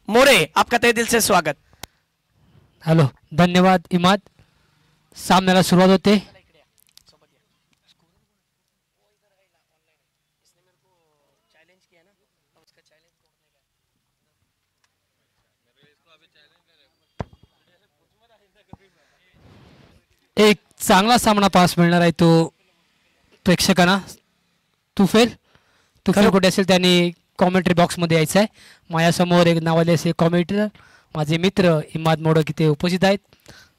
मोरे, आपका तहे दिल से स्वागत। हॅलो, धन्यवाद इमाद। सामन्याला सुरुवात होते। एक चांगला सामना पास मिळणार आहे तो प्रेक्षकांना। तुफेल कुठे असेल त्यांनी कॉमेंट्री बॉक्समध्ये यायचं आहे। माझ्यासमोर एक नावाले असे कॉमेंटेटर माझे मित्र इमाद मोडक इथे उपस्थित आहेत।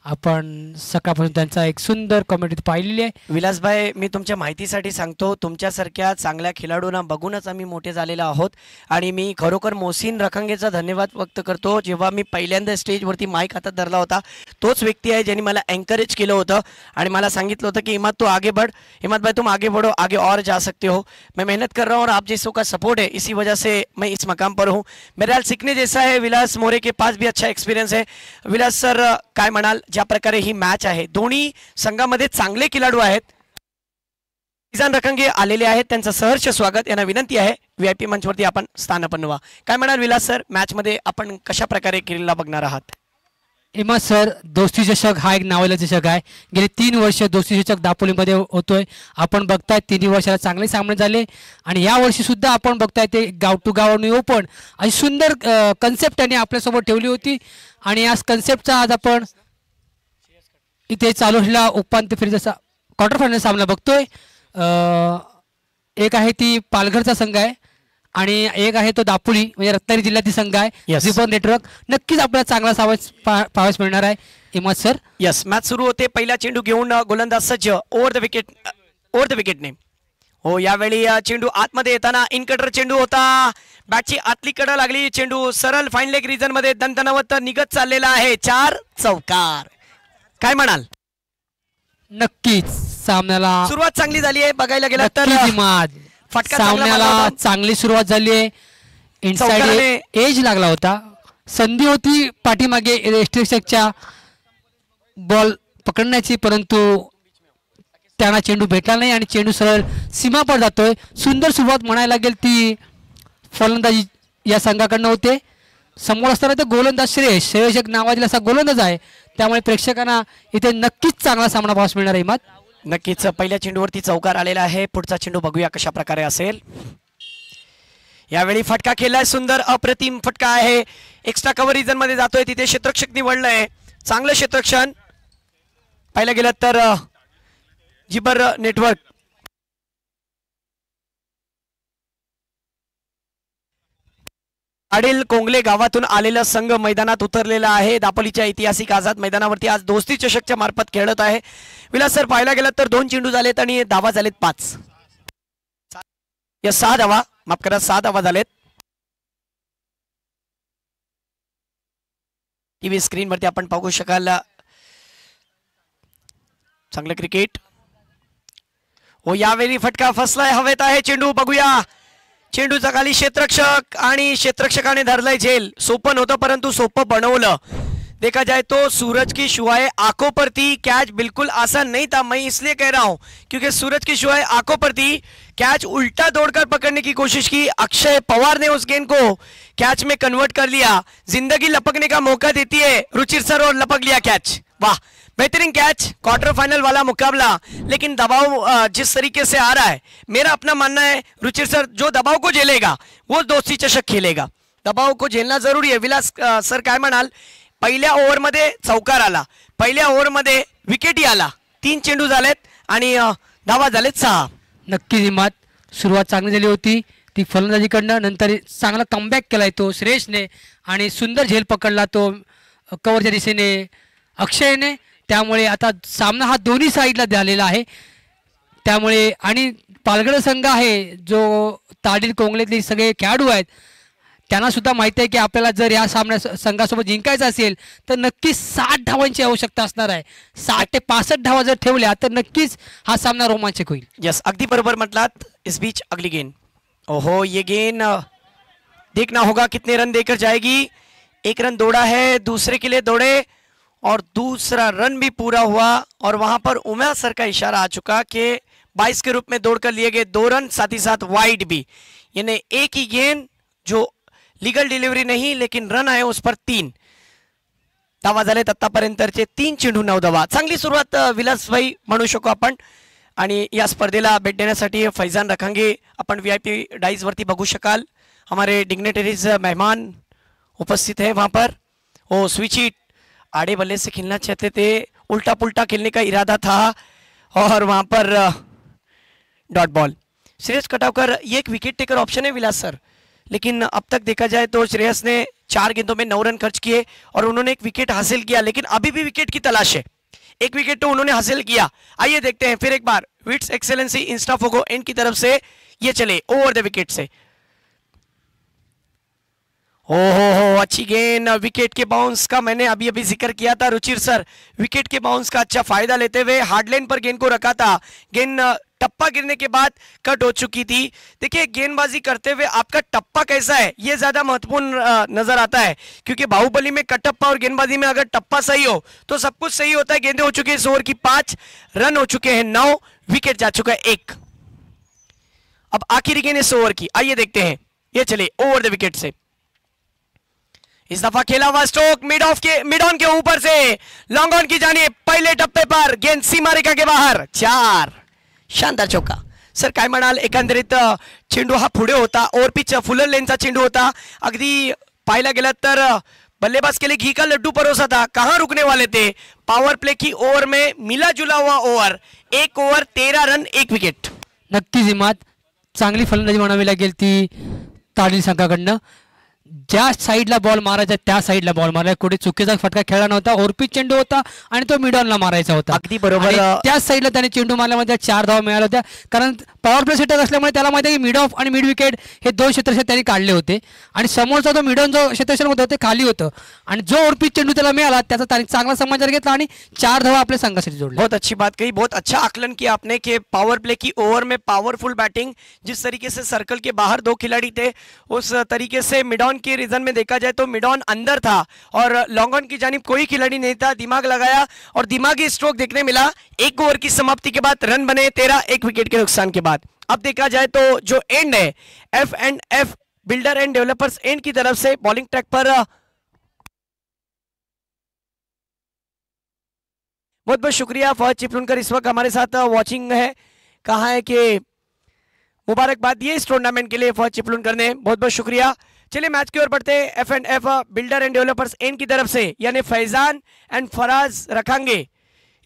आपण सकाळपासून त्यांचा एक सुंदर कॉमेंट्री पाहिलेली आहे। विलासभाई, मी तुमच्या माहितीसाठी सांगतो, तुमच्यासारख्या चांगल्या खेळाडूंना बघूनच आम्ही मोठे झालेलो आहोत आणि मी खरोखर मोहसिन रखंगेचा धन्यवाद व्यक्त करतो। जेव्हा मी पहिल्यांदा स्टेजवरती माईक हातात धरला होता, तोच व्यक्ती आहे ज्यांनी मला एनकरेज केलं होतं आणि मला सांगितलं होतं की इमाद तू आगे बढ़, इमाद भाई तुम आगे बढ़ो, आगे और जा सकते हो। मैं मेहनत कर रहा हूँ और आप जैसों का सपोर्ट है, इसी वजह से मैं इस मकाम पर हूँ। मेरे हाल सीखने जैसा है। विलास मोरे के पास भी अच्छा एक्सपिरियंस है। विलास सर, काय म्हणाल, ज्या प्रकारे ही मॅच आहे, दोन्ही संघामध्ये चांगले खेळाडू आहेत। मिजान रखंगे आलेले आहेत, त्यांचं सहर्ष स्वागत। यांना विनंती आहे व्हीआयपी मंचवरती आपण स्थानापन्न व्हा। काय म्हणाल विलास सर, मॅच मध्ये आपण कशा प्रकारे खेळला बघणार आहात? इमाद सर, दोस्ती चषक हा एक नावाला चषक आहे। गेली 3 वर्ष दोस्ती चषक दापोलीमध्ये होतोय। आपण बघताय 3 वर्षाला चांगले सामने झाले आणि या वर्षी सुद्धा आपण बघताय ते गाव टू गाव ओपन अशी सुंदर कन्सेप्ट त्यांनी आपल्यासोबत ठेवली होती आणि या कन्सेप्टचा आज आपण इथे चालू असलेला उपांत्य फेरीचा क्वार्टर फायनल सामना बघतोय। एक आहे ती पालघरचा संघ आहे आणि एक आहे तो दापोली म्हणजे रत्नागिरी जिल्ह्यातील संघ आहे। झिपर नेटवर्क नक्कीच आपल्याला चांगला पाहायला मिळणार आहे। इमाद सर, यस, मॅच सुरू होते। पहिला चेंडू घेऊन गोलंदाज सज्ज, ओव्हर द विकेटने। हो, यावेळी चेंडू आतमध्ये येताना इनकटर चेंडू होता, बॅटची आतली कडा लागली, चेंडू सरळ फाईन लेग रिजन मध्ये दणदणावत निघत चाललेला आहे। 4 चौकार। काय म्हणाल? नक्कीच सामन्याला सुरुवात चांगली झाली आहे। बघायला गेला तर फटका सामन्याला चांगली सुरुवात झाली आहे। इनसाइड एज लागला होता, संधी होती पाठीमागे रेस्ट्रिक्शनच्या बॉल पकडण्याची, परंतु त्यांना चेंडू भेटला नाही आणि चेंडू सरळ सीमापर जातोय। सुंदर सुरुवात म्हणायला लागेल ती फलंदाजी या संघाकडनं होते। समोर असताना ते गोलंदाज श्रेयश एक नावाजलेला असा गोलंदाज आहे, त्यामुळे प्रेक्षकांना इथे नक्कीच चांगला सामना पाहायला मिळणार आहे। इमाद, नक्कीच पहिल्या चेंडूवरती चौकार आलेला आहे। पुढचा चेंडू बघूया कशा प्रकारे असेल। यावेळी फटका केलाय, सुंदर अप्रतिम फटका आहे। एक्स्ट्रा कव्हर रिजन मध्ये जातोय, तिथे क्षेत्ररक्षक निवडलंय, चांगलं क्षेत्ररक्षण। पाहिलं गेलं तर जिबर नेटवर्क आडील कोंगले गावातून आलेला संघ मैदानात उतरलेला आहे। दापोलीच्या ऐतिहासिक आझाद मैदानावरती आज दोस्ती चषकच्या मार्फत खेळत आहे। विलास सर, पाहायला गेलं तर 2 चेंडू झालेत आणि धावा झालेत 5 या 6 धावा, माफ करा 6 धावा झालेत। टीव्ही स्क्रीन वरती आपण पाहू शकाल, चांगलं क्रिकेट। हो, यावेळी फटका फसलाय, हवेत आहे चेंडू, बघूया चेंडूचा खाली क्षेत्ररक्षक आणि क्षेत्ररक्षकाने धरलंय झेल। सोपन होतं परंतु सोपं बनवलं। देखा जाए तो सूरज की शुआएं आंखों पर थी, कैच बिल्कुल आसान नहीं था। मैं इसलिए कह रहा हूं क्योंकि सूरज की शुआएं आंखों पर थी, कैच उल्टा दौड़कर पकड़ने की कोशिश की। अक्षय पवार ने उस गेंद को कैच में कन्वर्ट कर लिया। जिंदगी लपकने का मौका देती है रुचिर सर, और लपक लिया कैच। वाह, बेहतरीन कैच। क्वार्टर फाइनल वाला मुकाबला, लेकिन दबाव जिस तरीके से आ रहा है, मेरा अपना मानना है रुचिर सर जो दबाव को झेलेगा वो दोस्ती चषक खेलेगा। दबाव को झेलना जरूरी है। विलास सर, काय म्हणाल? पहिल्या ओव्हर मध्ये चौकार आला, पहिल्या ओव्हर मध्ये विकेटही आला, 3 चेंडू झालेत आणि धावा झालेत 6। नक्की इमाद, सुरुवात चांगली झाली होती ती फलंदाजीकडनं, नंतर चांगला कमबॅक केलाय तो श्रेयसने आणि सुंदर झेल पकडला तो कव्हरच्या दिशेने अक्षयने। त्यामुळे आता सामना हा दोन्ही साईडला झालेला आहे। त्यामुळे आणि पालघर संघ आहे जो ताडील कोंगलेतले सगळे खेळाडू आहेत, त्यांना सुद्धा माहिती आहे की आपल्याला जर या सामन्या संघासोबत जिंकायचं असेल तर नक्कीच 60 धावांची आवश्यकता असणार आहे। 60 ते 65 धावा जर ठेवल्या तर नक्कीच हा सामना रोमांचक होईल। यस, अगदी बरोबर म्हटलात। इस बीच अगली गेंद, ओहो ये गेंद देखना होगा कितने रन देकर जाएगी। 1 रन दौड़ा है, दूसरे के लिए दौड़े और दूसरा रन भी पूरा हुआ और वहां पर उमर सर का इशारा आ चुका कि 22 के रूप में दौड़कर लिए गए 2 रन, साथ ही साथ वाइड भी, यानी एक ही गेंद जो लीगल डिलिव्हरी नाही, लेकिन रन आहे उस पर 3 धावा झालेत आतापर्यंतचे 3 चेंडू 9 धावा. चांगली सुरुवात विलासभाई म्हणू शकू आपण. आणि या स्पर्धेला भेट देण्यासाठी फैजान रखांगे अपन VIP डाइस वरती बघू शकाल. हमारे डिग्नेटरीज मेहमान उपस्थित है वहाँ पर. वो स्विच हिट आड़े बल्ले से खेलना चाहते थे, उल्टा पुल्टा खेलने का इरादा था और वहाँ पर डॉट बॉल. श्रेयस कटावकर ये एक विकेट टेकर ऑप्शन है विलास सर, लेकिन अब तक देखा जाए तो श्रेयस ने 4 गेंदों में 9 रन खर्च किए और उन्होंने एक विकेट हासिल किया, लेकिन अभी भी विकेट की तलाश है. एक विकेट तो उन्होंने हासिल किया. आइए देखते हैं फिर एक बार विट्स एक्सेलेंसी इंस्टाफोगो एंड की तरफ से ये चले ओवर द विकेट से. हो अच्छी गेंद. विकेट के बाउंस का मैंने अभी अभी जिक्र किया था रुचिर सर. विकेट के बाउंस का अच्छा फायदा लेते हुए हार्डलाइन पर गेंद को रखा था. गेंद टप्पा गिरने के बाद कट हो चुकी थी. देखिए गेंदबाजी करते हुए आपका टप्पा कैसा है ये ज्यादा महत्वपूर्ण नजर आता है, क्योंकि बाहुबली में कटप्पा और गेंदबाजी में अगर टप्पा सही हो तो सब कुछ सही होता है. गेंदें हो चुकी है इस ओवर की 5, रन हो चुके हैं 9, विकेट जा चुका है 1. अब आखिरी गेंद इस ओवर की, आइए देखते हैं. ये चले ओवर द विकेट से. इस दफा खेला हुआ स्ट्रोक मिड ऑन के ऊपर से लॉन्ग ऑन की जानिए. पहले टप्पे पर गेंद सीमा रेखा के बाहर. 4, शानदार चौका. सर काय म्हणाल, एकंदरीत चेंडू हा पुढे होता, ओव्हर पिच फुलर लेनचा चेंडू होता. अगदी पाहायला गेलं तर बल्लेबाज के लिए घी का लड्डू परोसा था. कहां रुकने वाले थे. पॉवर प्ले की ओव्हर में मिला जुला हुआ ओव्हर. 1 over 13 run 1 wicket. नक्कीच हिमात चांगली फलंदाजी म्हणावी लागेल ती ताडील संघाकडनं. ज्या साईडला बॉल मारायचा त्या साईडला बॉल मारायचा, कुठे चुकीचा फटका खेळला नव्हता. ओरपीच चेंडू होता आणि तो मिड ऑनला मारायचा होता. अगदी बरोबर. त्याच साईडला त्याने चेंडू मारल्यामध्ये 4 धावा मिळाल्या होत्या, कारण पॉवर प्ले सेटर असल्यामुळे त्याला माहिती आहे की मिड ऑफ आणि मिड विकेट हे 2 क्षेत्रक्षक त्यांनी काढले होते आणि समोरचा तो मिड ऑन जो क्षेत्रक्षक होता ते खाली होतं आणि जो ओरपीच चेंडू त्याला मिळाला त्याचा त्याने चांगला समाचार घेतला आणि 4 धावा आपल्या संघासाठी जोडल्या. बहुत अच्छी बात कही, बहुत अच्छा आकलन किया आपने कि पावर प्ले की ओवर में पावरफुल बैटिंग, जिस तरीके से सर्कल के बाहर 2 खिलाड़ी थे उस तरीके से मिड ऑन के रीजन में देखा जाए तो मिड ऑन अंदर था और लॉन्ग ऑन की जानिब कोई खिलाड़ी नहीं था. दिमाग लगाया और दिमागी स्ट्रोक देखने मिला. 1 ओवर की समाप्ति के बाद रन बने 13, 1 विकेट के नुकसान के बाद. अब देखा जाए तो जो एंड है F&F builder and developers and की तरफ से बॉलिंग ट्रैक पर बहुत बहुत शुक्रिया. फौज चिपलुनकर इस वक्त हमारे साथ वॉचिंग है. कहा है कि मुबारकबाद दिए इस टूर्नामेंट के लिए फौज चिपलुनकर ने. बहुत बहुत शुक्रिया. चलिए मैच की ओर बढ़ते हैं. F&F builder and developers and की तरफ से यानी फैजान एंड फराज रखांगे,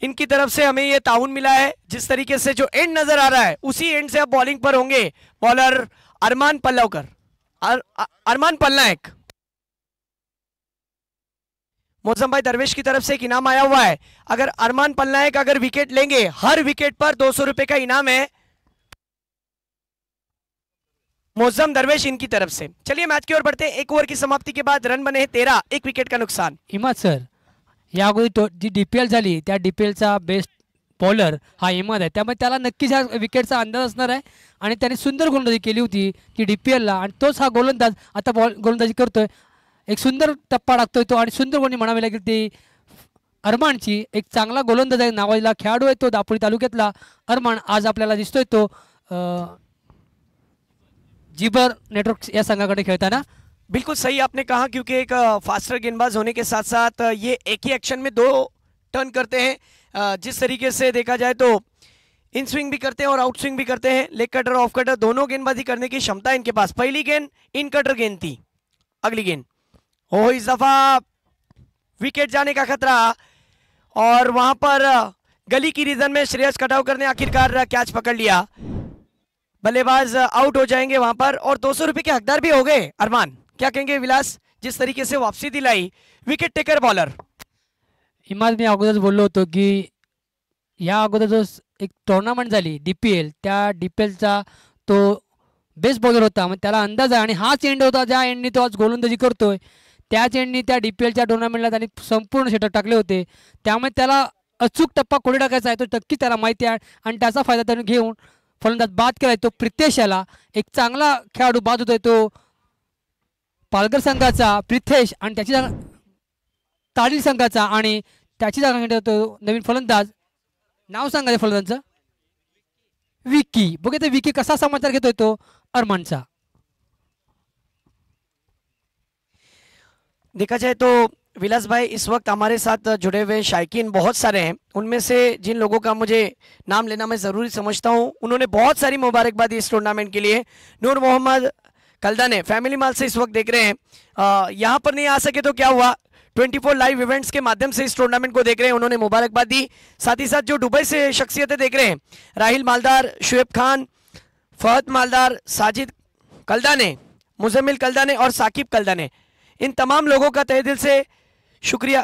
इनकी तरफ से हमें ये ताउन मिला है. जिस तरीके से जो एंड नजर आ रहा है उसी एंड से अब बॉलिंग पर होंगे बॉलर अरमान पल्लवकर, अरमान पलनायक. मौसम भाई दरवेश की तरफ से एक इनाम आया हुआ है. अगर अरमान पलनायक अगर विकेट लेंगे, हर विकेट पर 200 रुपए का इनाम है. मौसम दरवेश इनकी तरफ से. चलिए मैच की ओर बढ़ते हैं. 1 ओवर की समाप्ति के बाद रन बने हैं 13, 1 विकेट का नुकसान. हिमाद सर, या अगोदर जी DPL झाली त्या DPLचा बेस्ट बॉलर हा हिमाद आहे, त्यामुळे त्याला नक्कीच ह्या विकेटचा अंदाज असणार आहे आणि त्याने सुंदर गोलंदाजी केली होती ती DPLला आणि तोच हा गोलंदाज आता गोलंदाजी करतोय. एक सुंदर टप्पा टाकतोय तो आणि सुंदर गोलंदाजी म्हणावी लागेल ती अरमानची. एक चांगला गोलंदाज आहे, नावाजलेला खेळाडू आहे तो दापोली तालुक्यातला अरमान. आज आपल्याला दिसतोय तो जिबर नेटवर्क या संघाकडे खेळताना. बिल्कुल सही आपने कहा, क्योंकि एक फास्टर गेंदबाज होने के साथ साथ ये एक ही एक्शन में 2 टर्न करते हैं. जिस तरीके से देखा जाए तो इन स्विंग भी करते हैं और आउट स्विंग भी करते हैं. लेग कटर ऑफ कटर दोनों गेंदबाजी करने की क्षमता इनके पास. पहली गेंद इन कटर गेंद थी. अगली गेंद हो, इस दफा विकेट जाने का खतरा और वहां पर गली की रीजन में श्रेयस कटावकर ने आखिरकार कैच पकड़ लिया. बल्लेबाज आउट हो जाएंगे वहां पर और 200 रुपए के हकदार भी हो गए. अरमान क्या कहेंगे विलास, जिस तरीके से वापसी दिलाई विकेट टेकर बॉलर. हिमाद, मी अगोदर बोललो होतो की या अगोदर जो एक टुर्नामेंट झाली DPL, त्या DPLचा तो बेस्ट बॉलर होता, मग त्याला अंदाज आहे आणि हाच एंड होता ज्या एंडनी तो आज गोलंदाजी करतोय. त्याच एंडनी त्या DPLच्या टुर्नामेंटला त्यांनी संपूर्ण षटक टाकले होते, त्यामुळे त्याला अचूक टप्पा कुठे टाकायचा आहे तो नक्की त्याला माहिती आहे आणि त्याचा फायदा त्याने घेऊन फलंदाज बाद केलाय. तो प्रितेश याला एक चांगला खेळाडू बाद होतोय तो पालघर संघाचा प्रिथेश आणि त्याची जागा ताडील संघाचा आणि त्याची जागा घेतो नवीन फलंदाज. नाव सांगायचं फलंदाजाचं विकी. बघा ते विकी कसा समाचार घेतोय तो अरमानचा. देखा जाए तो विलास भाई इस वक्त हमारे साथ जुड़े हुए शायकीन बहुत सारे हैं। उनमें से जिन लोगों का मुझे नाम लेना मैं ज़रूरी समझता हूं, उन्होंने बहुत सारी मुबारकबाद इस टूर्नामेंट के लिए। नूर मोहम्मद कलदाने फैमिली माल से इस वक्त देख रहे हैं, यहाँ पर नहीं आ सके तो क्या हुआ, 24 लाइव इवेंट्स के माध्यम से इस टूर्नामेंट को देख रहे हैं, उन्होंने मुबारकबाद दी। साथ ही साथ जो दुबई से शख्सियतें देख रहे हैं, राहिल मालदार, शुएब खान, फहद मालदार, साजिद कलदाने, मुजम्मिल कलदाने और साकिब कलदाने, इन तमाम लोगों का तहे दिल से शुक्रिया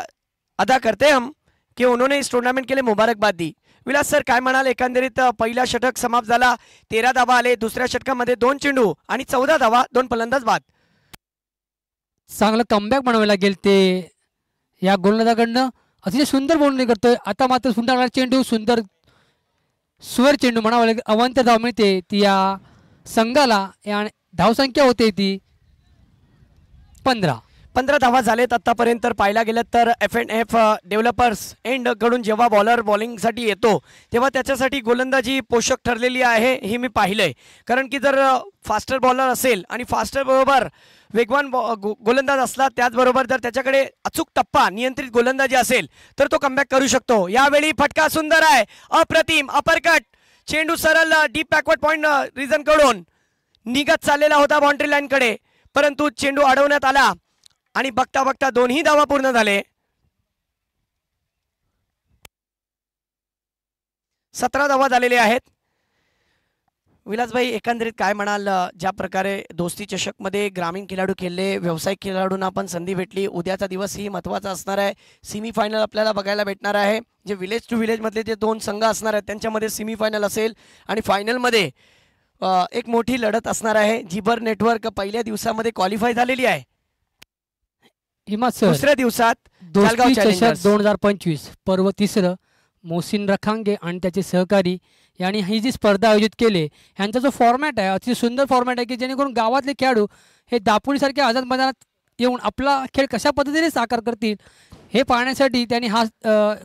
अदा करते हैं हम की उन्होंने इस टूर्नामेंट के लिए मुबारकबाद दी। विलास सर काय म्हणाल, एकंदरीत पहिला षटक समाप्त झाला, 13 धावा आले, दुसऱ्या षटकामध्ये 2 चेंडू आणि 14 धावा, 2 फलंदाज बाद। चांगलं कमबॅक म्हणावं लागेल ते या गोलंदाजाकडनं, अतिशय सुंदर बॉलिंग करतोय। आता मात्र सुंदर चेंडू, सुंदर स्वर चेंडू म्हणावं लागेल, अवांतर धाव मिळते ती या संघाला आणि धावसंख्या होते ती 15 धावा झालेत आतापर्यंत। तर पाहायला गेलं तर F&F डेव्हलपर्स एंड कडून जेव्हा बॉलर बॉलिंगसाठी येतो तेव्हा त्याच्यासाठी गोलंदाजी पोषक ठरलेली आहे, हे मी पाहिलंय। कारण की जर फास्टर बॉलर असेल आणि फास्टर बरोबर वेगवान गोलंदाज असला, त्याचबरोबर जर त्याच्याकडे अचूक टप्पा नियंत्रित गोलंदाजी असेल तर तो कमबॅक करू शकतो। यावेळी फटका सुंदर आहे, अप्रतिम अपरकट चेंडू सरळ डीप बॅकवर्ड पॉइंट रिजन कडून निघत चाललेला होता बाउंड्री लाईन कडे, परंतु चेंडू अडवण्यात आला आणि बघता बघता 2ही धावा पूर्ण झाले। 17 धावा झालेले आहेत। विलासभाई एकंदरीत काय म्हणाल, ज्या प्रकारे दोस्ती चषक मध्ये ग्रामीण खेळाडू खेळले, व्यावसायिक खेळाडूंना पण संधी भेटली, उद्याचा दिवस ही महत्त्वाचा असणार आहे। सेमी फायनल आपल्याला बघायला भेटणार आहे, जे विलेज टू विलेज मधले जे 2 संघ असणार आहेत त्यांच्यामध्ये सेमी फायनल असेल आणि फायनल मध्ये एक मोठी लढत असणार आहे। जिबर नेटवर्क पहिल्या दिवसामध्ये क्वालिफाय झालेली आहे। दुसऱ्या दिवसात दोस्ती चषक 2025 पर्व तिसरं मोहसिन रखांगे आणि त्याचे सहकारी यांनी ही जी स्पर्धा आयोजित केली, यांचा जो फॉर्मॅट आहे अतिशय सुंदर फॉर्मॅट आहे की जेणेकरून गावातले खेळाडू हे दापोलीसारख्या आझाद मैदानात येऊन आपला खेळ कशा पद्धतीने साकार करतील हे पाहण्यासाठी त्यांनी हा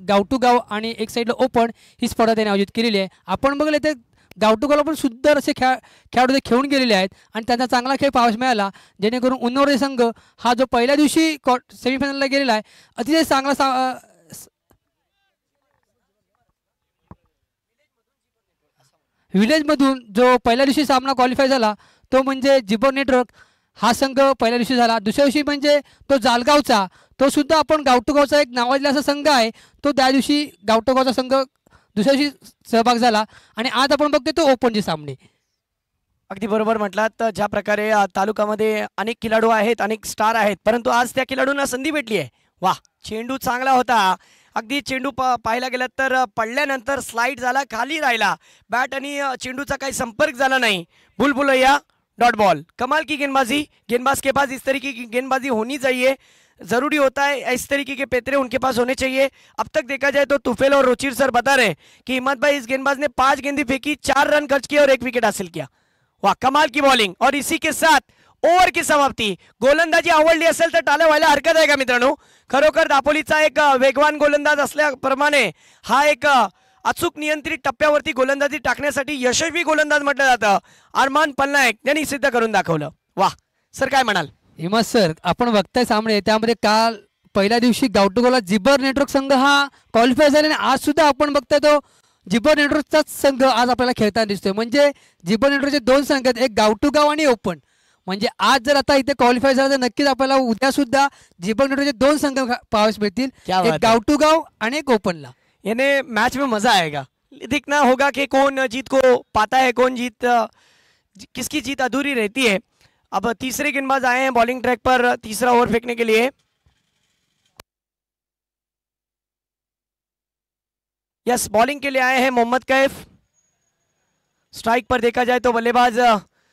गाव टू गाव आणि एक साईडला ओपन ही स्पर्धा त्यांनी आयोजित केलेली आहे। आपण बघले ते गाव टू गावला पण सुंदर असे खेळाडू ते खेळून गेलेले आहेत आणि त्यांचा चांगला खेळ पाहायला मिळाला, जेणेकरून उन्नवरे संघ हा जो पहिल्या दिवशी सेमीफायनलला गेलेला आहे अतिशय चांगला विलेजमधून जो पहिल्या दिवशी सामना क्वालिफाय झाला तो म्हणजे जिबर नेटवर्क हा संघ पहिल्या दिवशी झाला। दुसऱ्या दिवशी म्हणजे तो जालगावचा, तो सुद्धा आपण गावटूगावचा एक नावाजलेला असा संघ आहे, तो त्या दिवशी गावटूगावचा संघ दुसऱ्या दिवशी सहभाग झाला आणि आज आपण बघतोय तो ओपनचे सामने। अगदी बरोबर म्हटलात, ज्या प्रकारे तालुक्यामध्ये अनेक खेळाडू आहेत, अनेक स्टार आहेत, परंतु आज त्या खेळाडूंना संधी भेटली आहे। वाह, चेंडू चांगला होता, अगदी चेंडू पाहायला गेला तर पडल्यानंतर स्लाइड झाला, खाली राहिला, बॅट आणि चेंडूचा काही संपर्क झाला नाही। बुलबुलैया डॉट बॉल, कमाल की गेंदबाजी, गेंदबाज के पास इस तरीके की गेंदबाजी होनी चाहिए, जरूरी होता है इस तरीके के पेतरे उनके पास होने चाहिए। अब तक देखा जाए तो तुफेल और रुचिर सर बता रहे कि हिम्मत भाई इस गेंदबाज ने 5 गेंदें फेंकी, 4 रन खर्च किए और 1 विकेट हासिल किया। वाह, कमाल की बॉलिंग। और इसी के साथ ओव्हर की समाप्ती। गोलंदाजी आवडली असेल तर टाळ्या व्हायला हरकत आहे का मित्रांनो? खरोखर दापोलीचा एक वेगवान गोलंदाज असल्याप्रमाणे हा एक अचूक नियंत्रित टप्प्यावरती गोलंदाजी टाकण्यासाठी यशस्वी गोलंदाज म्हटलं जातं। अरमान पलनायक यांनी सिद्ध करून दाखवलं। वाह सर, काय म्हणाल? हिमत सर, आपण बघताय सामने, त्यामध्ये काल पहिल्या दिवशी गावटूगावला जिबर नेटवर्क संघ हा क्वालिफाय झाला आणि आज सुद्धा आपण बघताय तो जिबर नेटवर्कचाच संघ आज आपल्याला खेळताना दिसतोय। म्हणजे जिबर नेटवर्कचे 2 संघ आहेत, एक गावटूगाव आणि ओपन। म्हणजे आज जर आता इथे क्वालिफाय झाला तर नक्कीच आपल्याला उद्या सुद्धा जिबर नेटवर्कचे 2 संघ पाहायला मिळतील, एक गावटूगाव आणि एक ओपनला। याने मैच में मजा आएगा, दिखना होगा कि कौन जीत को पाता है, कौन जीत किसकी जीत अधूरी रहती है। अब तीसरे गेंदबाज आए हैं बॉलिंग ट्रैक पर तीसरा ओवर फेंकने के लिए। यस, बॉलिंग के लिए आए हैं मोहम्मद कैफ। स्ट्राइक पर देखा जाए तो बल्लेबाज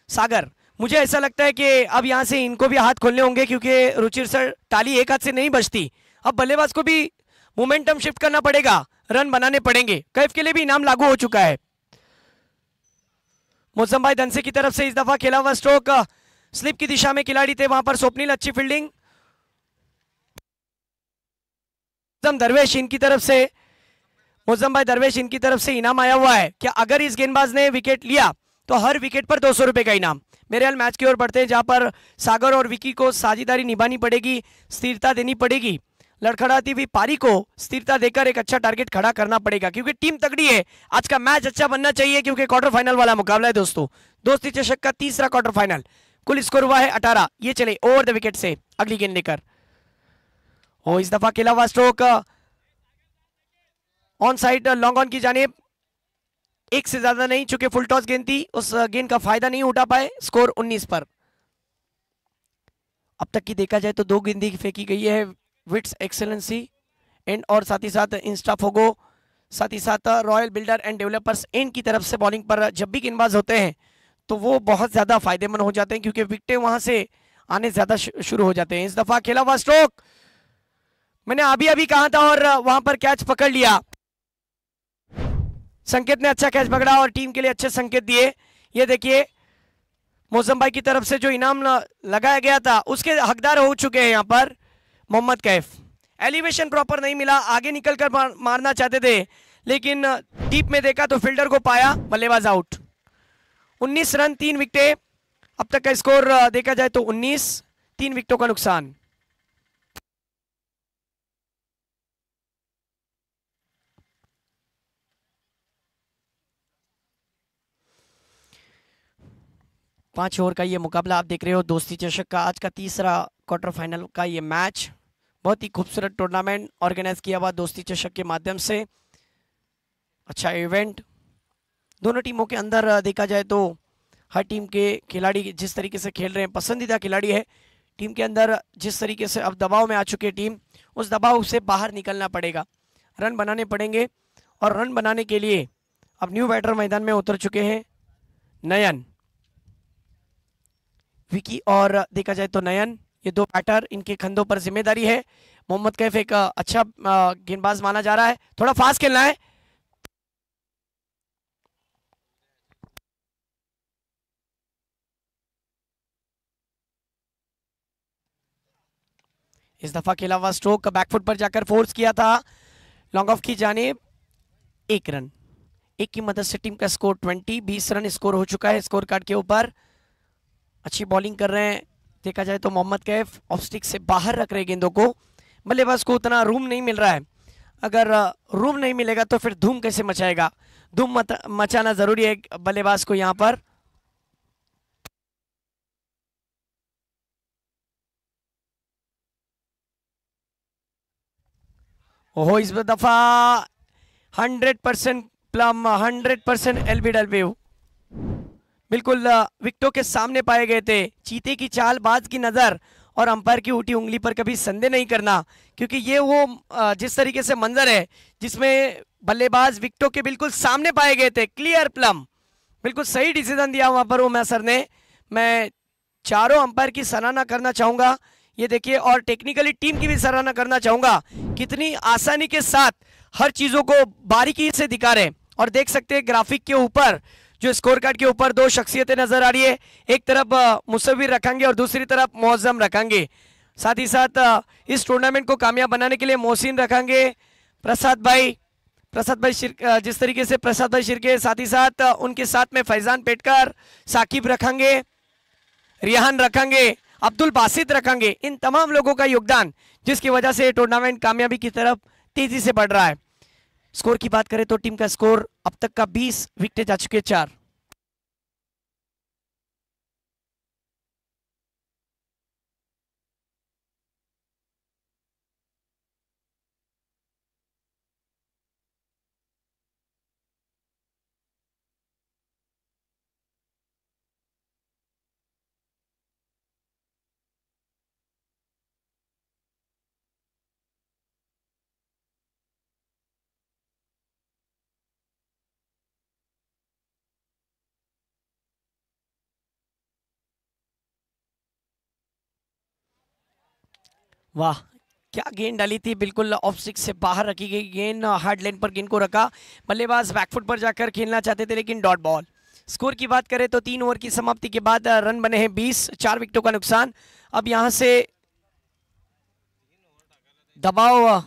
सागर। मुझे ऐसा लगता है कि अब यहां से इनको भी हाथ खोलने होंगे, क्योंकि रुचिर सर ताली एक हाथ से नहीं बजती, अब बल्लेबाज को भी मोमेंटम शिफ्ट करना पड़ेगा, रन बनाने पड़ेंगे। कैफ के लिए भी इनाम लागू हो चुका है। मौसम भाई धनसे की तरफ से इस दफा खेला हुआ स्ट्रोक स्लिप की दिशा में खिलाड़ी थे, वहां पर स्वप्निल अच्छी फील्डिंग। दरवेश इनकी तरफ से, मौसम भाई दरवेश इनकी तरफ से इनाम आया हुआ है कि अगर इस गेंदबाज ने विकेट लिया तो हर विकेट पर 200 रुपए का इनाम। मेरे हाल मैच की ओर बढ़ते हैं, जहां पर सागर और विकी को साझेदारी निभानी पड़ेगी, स्थिरता देनी पड़ेगी। लड़खड़ाती हुई पारी को स्थिरता देकर एक अच्छा टारगेट खड़ा करना पड़ेगा, क्योंकि टीम तगड़ी है। आज का मैच अच्छा बनना चाहिए, क्योंकि क्वार्टर फाइनल वाला मुकाबला है दोस्तों। दोस्ती चषक का तीसरा क्वार्टर फाइनल। कुल स्कोर हुआ है 18। ये चले ओवर द विकेट से अगली गेंद लेकर। ओ इस दफा खेला हुआ stroke on side long on की जानिब, एक से ज्यादा नहीं, चूंकि फुल टॉस गेंद थी, उस गेंद का फायदा नहीं उठा पाए। स्कोर 19 पर। अब तक की देखा जाए तो 2 गेंदें फेंकी गई है विट्स एक्सेलेंसी एंड और साथ ही साथ इंस्टाफोगो, साथ ही साथ royal builder and developers and की तरफ से बॉलिंग पर जब भी गेंदबाज होते हैं तो वो बहुत ज्यादा फायदेमंद हो जाते हैं, क्योंकि विकेटें वहां से आने ज्यादा शुरू हो जाते हैं। इस दफा खेला हुआ स्ट्रोक मैंने अभी अभी कहा था और वहां पर कैच पकड़ लिया। संकेत ने अच्छा कैच पकड़ा और टीम के लिए अच्छे संकेत दिए। ये देखिए मौसम भाई की तरफ से जो इनाम लगाया गया था उसके हकदार हो चुके हैं यहाँ पर मोहम्मद कैफ। एलिवेशन प्रॉपर नहीं मिला, आगे निकलकर मारना चाहते थे, लेकिन डीप में देखा तो फील्डर को पाया, बल्लेबाज आउट। 19 रन 3 विकेटें। अब तक का स्कोर देखा जाए तो 19, 3 विकेटों का नुकसान। पांच ओवर का ये मुकाबला आप देख रहे हो, दोस्ती चषक का आज का तीसरा क्वार्टर फाइनल का ये मैच। बहुत ही खूबसूरत टूर्नामेंट ऑर्गेनाइज किया हुआ दोस्ती चषक के माध्यम से। अच्छा इवेंट दोनों टीमों के अंदर देखा जाए तो हर टीम के खिलाड़ी जिस तरीके से खेल रहे हैं, पसंदीदा खिलाड़ी है टीम के अंदर। जिस तरीके से अब दबाव में आ चुकी है टीम, उस दबाव से बाहर निकलना पड़ेगा, रन बनाने पड़ेंगे। और रन बनाने के लिए अब न्यू बैटर मैदान में उतर चुके हैं नयन, विकी और देखा जाए तो नयन, ये 2 बैटर, इनके कंधों पर जिम्मेदारी है। मोहम्मद कैफ एक अच्छा गेंदबाज माना जा रहा है, थोड़ा फास्ट खेलना है। इस दफा खेला हुआ स्ट्रोक बैकफुट पर जाकर फोर्स किया था, लॉन्ग ऑफ की जानिब। 1 रन, एक की मदद से टीम का स्कोर 20, 20 रन स्कोर हो चुका है स्कोर कार्ड के ऊपर। अच्छी बॉलिंग कर रहे हैं देखा जाए तो मोहम्मद कैफ, ऑफ स्टिक से बाहर रख रहे गेंदों को। बल्लेबाज को उतना रूम नहीं मिल रहा है, अगर रूम नहीं मिलेगा तो फिर धूम कैसे मचाएगा। धूम मचाना जरूरी है बल्लेबाज को यहाँ पर। ओहो इस दफा 100% प्लम, 100% एलबीडब्ल्यू, बिल्कुल विकेटों के सामने पाए गए थे। चीते की चाल, बाज की नजर और अंपायर की उठी उंगली पर कभी संदेह नहीं करना, क्योंकि ये वो जिस तरीके से मंजर है जिसमें बल्लेबाज विकेटों के बिल्कुल सामने पाए गए थे। क्लियर प्लम, बिल्कुल सही डिसीजन दिया वहां पर उमैया सर ने। मैं चारों अंपायर की सराहना करना चाहूंगा, ये देखिए, और टेक्निकली टीम की भी सराहना करना चाहूंगा, कितनी आसानी के साथ हर चीजों को बारीकी से दिखा रहे हैं। और देख सकते हैं ग्राफिक के ऊपर, जो स्कोर कार्ड के ऊपर 2 शख्सियतें नजर आ रही है, एक तरफ मुसव्विर रखेंगे और दूसरी तरफ मौजम रखेंगे। साथ ही साथ इस टूर्नामेंट को कामयाब बनाने के लिए मोहसिन रखेंगे, प्रसाद भाई जिस तरीके से प्रसाद भाई शिरके, साथ ही साथ उनके साथ में फैजान पेटकर, साकिब रखेंगे, रिहान रखेंगे, अब्दुल बासित रखेंगे। इन तमाम लोगों का योगदान जिसकी वजह से टूर्नामेंट कामयाबी की तरफ तेजी से बढ़ रहा है। स्कोर की बात करें तो टीम का स्कोर अब तक का 20, विकेटें जा चुके 4। वाह क्या गेंद डाली थी, बिल्कुल ऑफ स्टिक से बाहर रखी गई गेंद, हार्ड लाइन पर गेंद को रखा। बल्लेबाज बैकफुट पर जाकर खेलना चाहते थे लेकिन डॉट बॉल। स्कोर की बात करें तो 3 ओवर की समाप्ति के बाद रन बने हैं 20, 4 विकेटों का नुकसान। अब यहां से दबाव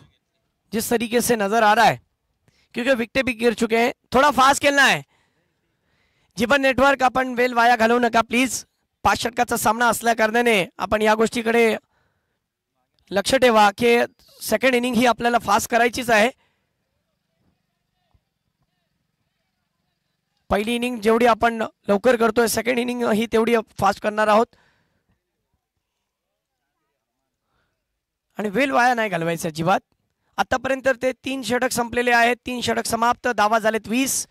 जिस तरीके से नजर आ रहा है, क्योंकि विकेटें भी गिर चुके हैं, थोड़ा फास्ट खेलना है। जीवन नेटवर्क आपण वेल वाया घालवू नका प्लीज. 5 षटकाचा सामना असल्या कारणाने आपण या गोष्टीकडे लक्ष ठेवा की सेकंड इनिंग ही आपल्याला फास्ट करायचीच आहे. पहिली इनिंग जेवढी आपण लवकर करतोय सेकंड इनिंग ही तेवढी फास्ट करणार आहोत आणि वेल वाया नाही घालवायचं अजिबात. आतापर्यंत ते 3 षटक संपलेले आहेत. 3 षटक समाप्त, धावा झालेत 20.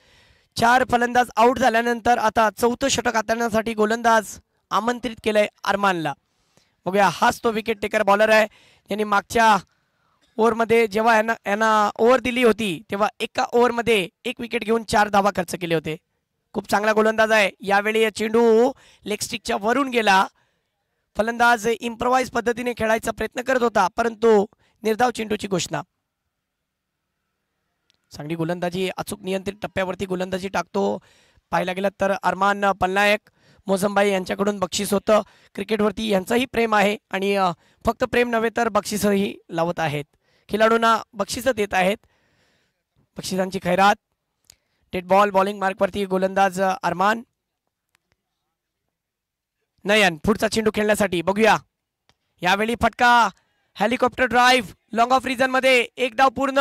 4 फलंदाज आउट झाल्यानंतर आता 4थं षटक हाताळण्यासाठी गोलंदाज आमंत्रित केलंय अरमानला. बघूया, हाच तो विकेट टेकर बॉलर आहे यांनी मागच्या ओव्हरमध्ये जेव्हा यांना ओव्हर दिली होती तेव्हा एका ओव्हरमध्ये 1 विकेट घेऊन 4 धावा खर्च केले होते. खूप चांगला गोलंदाज आहे. यावेळी चेंडू लेग स्टिकच्या वरून गेला. फलंदाज इम्प्रोवाइज पद्धतीने खेळायचा प्रयत्न करत होता परंतु निर्धाव चेंडूची घोषणा. चांगली गोलंदाजी, अचूक नियंत्रित टप्प्यावरती गोलंदाजी टाकतो. पाहायला गेलं तर अरमान पलनायक मोझंबाई यांच्याकडून बक्षीस होतं. क्रिकेटवरती यांचंही प्रेम आहे आणि फक्त प्रेम नव्हे तर बक्षीसही लावत आहेत. खेळाडूंना बक्षीसं देत आहेत. बक्षिसांची खैरात. डेड बॉल बॉलिंग मार्कवरती गोलंदाज अरमान. नयन पुढचा चेंडू खेळण्यासाठी. बघूया, यावेळी फटका, helicopter drive long off region मध्ये. 1 डाव पूर्ण.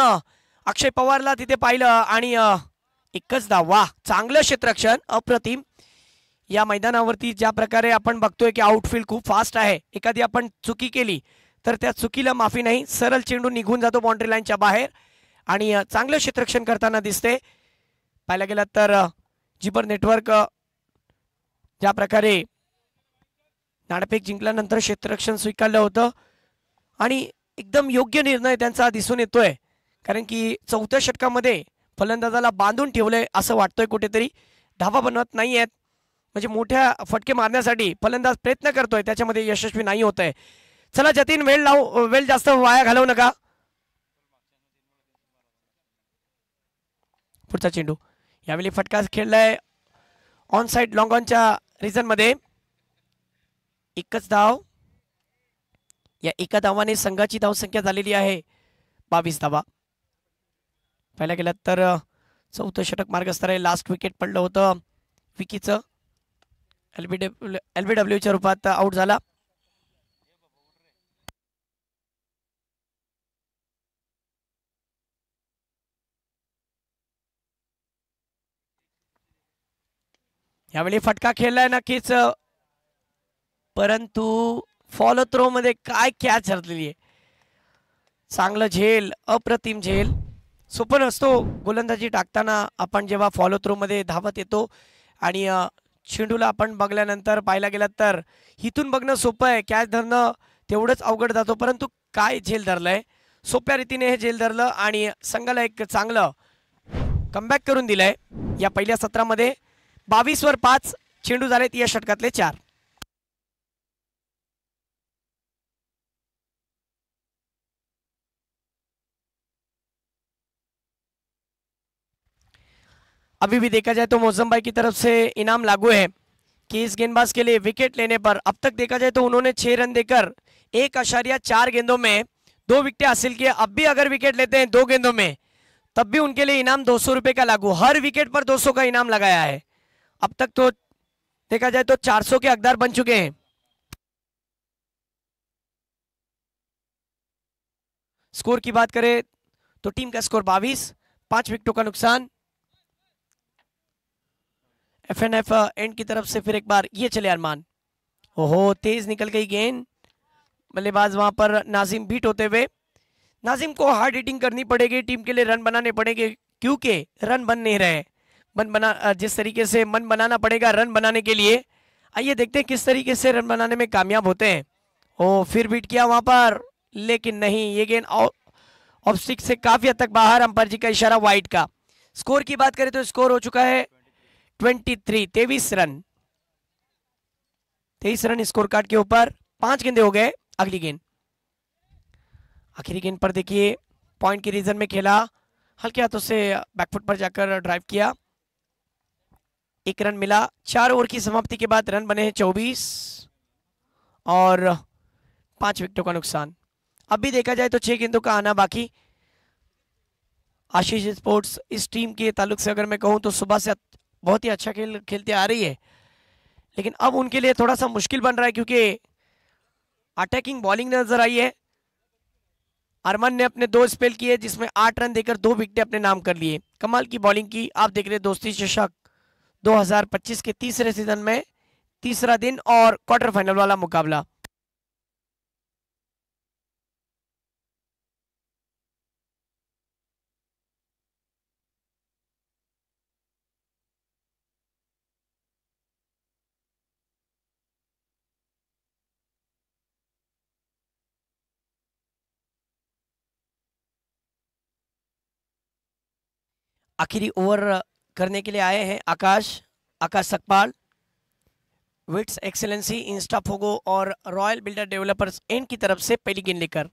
अक्षय पवारला तिथे पाहिलं आणि एकच धाव. वाह, चांगलं क्षेत्ररक्षण, अप्रतिम. या मैदानावरती ज्या प्रकारे आपण बघतोय की आउटफील्ड खूप फास्ट आहे. एखादी आपण चुकी केली तर त्या चुकीला माफी नाही. सरळ चेंडू निघून जातो बाउंड्री लाईनच्या बाहेर आणि चांगलं क्षेत्ररक्षण करताना दिसते. पाहायला गेलं तर जीबर नेटवर्क ज्या प्रकारे नाणेफेक जिंकल्यानंतर क्षेत्ररक्षण स्वीकारलं होतं आणि एकदम योग्य निर्णय त्यांचा दिसून येतोय. कारण की 4थ्या षटकामध्ये फलंदाजाला बांधून ठेवलंय असं वाटतोय कुठेतरी. धावा बनवत नाही आहेत म्हणजे मोठ्या फटके मारण्यासाठी फलंदाज प्रयत्न करतोय, त्याच्यामध्ये यशस्वी नाही होत आहे. चला जतीन, वेळ जास्त वाया घालवू नका. पुढचा चेंडू. यावेळी फटका खेळलाय ऑन साइड लॉंग ऑनच्या रिजन मध्ये. एकच धाव. या एका धावाने संघाची धावसंख्या झालेली आहे 22 धावा. पाहायला गेलं तर 4थं षटक मार्गस्थ आहे. लास्ट विकेट पडलं होतं विकीचं. LBWच्या रूपात आउट झाला. यावेळी फटका खेळलाय नक्कीच परंतु फॉलो थ्रो मध्ये काय कॅच हरलेली आहे. चांगलं झेल, अप्रतिम झेल. सोपं नसतो गोलंदाजी टाकताना. आपण जेव्हा फॉलो थ्रो मध्ये धावत येतो आणि चेंडूला आपण बघल्यानंतर पाहायला गेलं तर हिथून बघणं सोपं आहे, कॅच धरणं तेवढंच अवघड जातो. परंतु काय झेल धरलंय, सोप्या रीतीने हे झेल धरलं आणि संघाला एक चांगलं कमबॅक करून दिलंय. या पहिल्या सत्रामध्ये 22 वर 5 चेंडू झालेत, या षटकातले 4. अभी भी देखा जाए तो मोजम्बाई की तरफ से इनाम लागू है कि इस गेंदबाज के लिए विकेट लेने पर अब तक देखा जाए तो उन्होंने 6 रन देकर 1.4 गेंदों में 2 विकेट हासिल किए. अब भी अगर विकेट लेते हैं 2 गेंदों में तब भी उनके लिए इनाम 200 रुपए का लागू. हर विकेट पर 200 का इनाम लगाया है. अब तक तो देखा जाए तो 400 के हकदार बन चुके हैं. स्कोर की बात करें तो टीम का स्कोर 22, 5 विकेटों का नुकसान. FNF एंड की तरफ से फिर एक बार ये चले अरमान. ओहो, तेज निकल गई गेंद. बल्लेबाज वहां पर नाजिम बीट होते हुए. नाजिम को हार्ड हिटिंग करनी पड़ेगी, टीम के लिए रन बनाने पड़ेंगे क्योंकि रन बन नहीं रहे. जिस तरीके से मन बनाना पड़ेगा रन बनाने के लिए. आइए देखते हैं किस तरीके से रन बनाने में कामयाब होते हैं. ओ, फिर बीट किया वहां पर लेकिन नहीं, ये गेंद ऑफ स्टिक से काफी हद तक बाहर. अंपायर जी का इशारा वाइड का. स्कोर की बात करें तो स्कोर हो चुका है 23 रन. 23 रन स्कोर कार्ड के ऊपर. 5 गेंदे हो गए. अगली गेंद, आखिरी गेंद पर देखिए पॉइंट की रीजन में खेला, हल्के हाथों से बैकफुट पर जाकर ड्राइव किया. 1 रन मिला. 4 ओवर की समाप्ति के बाद रन बने हैं 24 और 5 विकेटों का नुकसान. अभी देखा जाए तो 6 गेंदों का आना बाकी. आशीष स्पोर्ट्स इस टीम के ताल्लुक से अगर मैं कहूं तो सुबह से बहुत ही अच्छा खेल खेलते आ रही है, लेकिन अब उनके लिए थोड़ा सा मुश्किल बन रहा है क्योंकि अटैकिंग बॉलिंग नजर आई है। अरमान ने अपने 2 स्पेल किए जिसमें 8 रन देकर 2 विकेट अपने नाम कर लिए। कमाल की बॉलिंग की। आप देख रहे हैं दोस्ती चषक 2025 के तीसरे सीजन में तीसरा दिन और क्वार्टर फाइनल वाला मुकाबला। आखिरी ओवर करने के लिए आए हैं आकाश सकपाल, विट्स एक्सेलेंसी, इंस्टाफोगो और रॉयल बिल्डर डेवलपर्स इन की तरफ से पहली गेंद लेकर।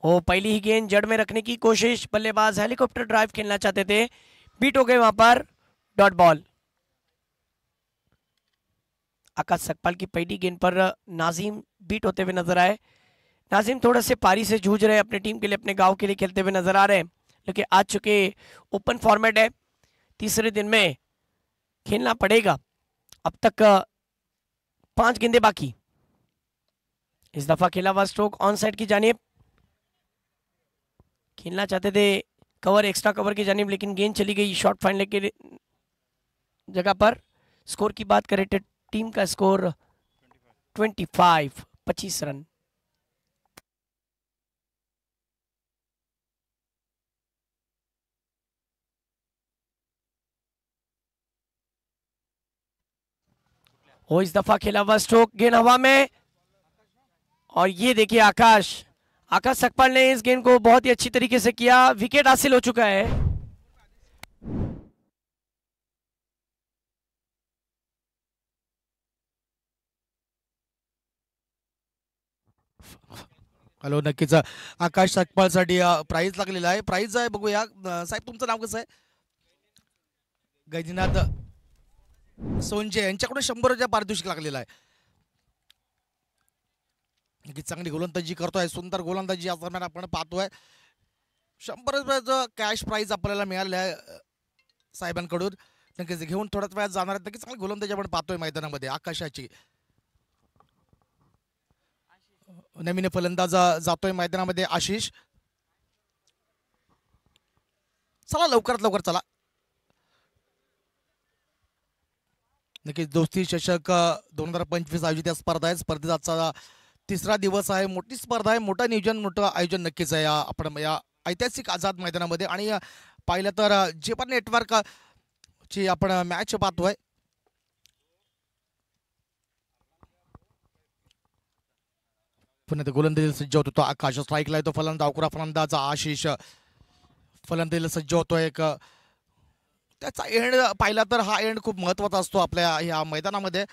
वो पहली ही गेंद जड़ में रखने की कोशिश, बल्लेबाज हेलीकॉप्टर ड्राइव खेलना चाहते थे, बीट हो गए वहां पर, डॉट बॉल। आकाश सकपाल की पहली गेंद पर नाजिम बीट होते हुए नजर आए। नाजिम थोड़ा से पारी से जूझ रहे, अपने टीम के लिए, अपने गांव के लिए खेलते हुए नजर आ रहे हैं, लेकिन आज चुके ओपन फॉर्मेट है, तीसरे दिन में खेलना पड़ेगा। अब तक 5 गेंदें बाकी। इस दफा खेला हुआ स्ट्रोक ऑन साइड की जानिब, खेलना चाहते थे कवर, एक्स्ट्रा कवर की जानिब, लेकिन गेंद चली गई शॉर्ट फाइनल के जगह पर। स्कोर की बात करें तो टीम का स्कोर 25 रन। हो इस दफा खेला हुआ स्ट्रोक, गेंद हवा में, और ये देखिए आकाश सकपाल ने इस गेंद को बहुत ही अच्छी तरीके से किया, विकेट हासिल हो चुका है। हॅलो, नक्कीच आकाश सकपालसाठी प्राइज लागलेला आहे. प्राइज आहे बघूया. साहेब तुमचं नाव कसं आहे? गैजीनाथ सोनजे यांच्याकडून 100 पारितोषिक लागलेलं आहे. नक्कीच चांगली गोलंदाजी करतोय, सुंदर गोलंदाजी आज दरम्यान आपण पाहतोय. 100 रुपयाचं कॅश प्राइज आपल्याला मिळालेलं आहे साहेबांकडून. नक्कीच घेऊन थोड्याच वेळात जाणार आहेत. नक्कीच चांगली गोलंदाजी आपण पाहतोय मैदानामध्ये आकाशाची. नवीन फलंदाज जातोय मैदानामध्ये आशिष. चला लवकरात लवकर चला. नक्कीच दोस्ती चषक 2025 आयोजित स्पर्धा आहे. स्पर्धेचा आजचा तिसरा दिवस आहे. मोठी स्पर्धा आहे, मोठं नियोजन, मोठं आयोजन नक्कीच आहे आपण या ऐतिहासिक आझाद मैदानामध्ये. आणि पाहिलं तर जे पण नेटवर्क ची आपण मॅच पाहतोय, पुन्हा गोलंदाजीला सज्ज होतो आकाश. स्ट्राईकला येतो फलंदाज, अवकुरा फलंदाज आशिष फलंदाजीला सज्ज होतो. एक त्याचा एंड पाहिला तर हा एंड खूप महत्वाचा असतो आपल्या या मैदानामध्ये.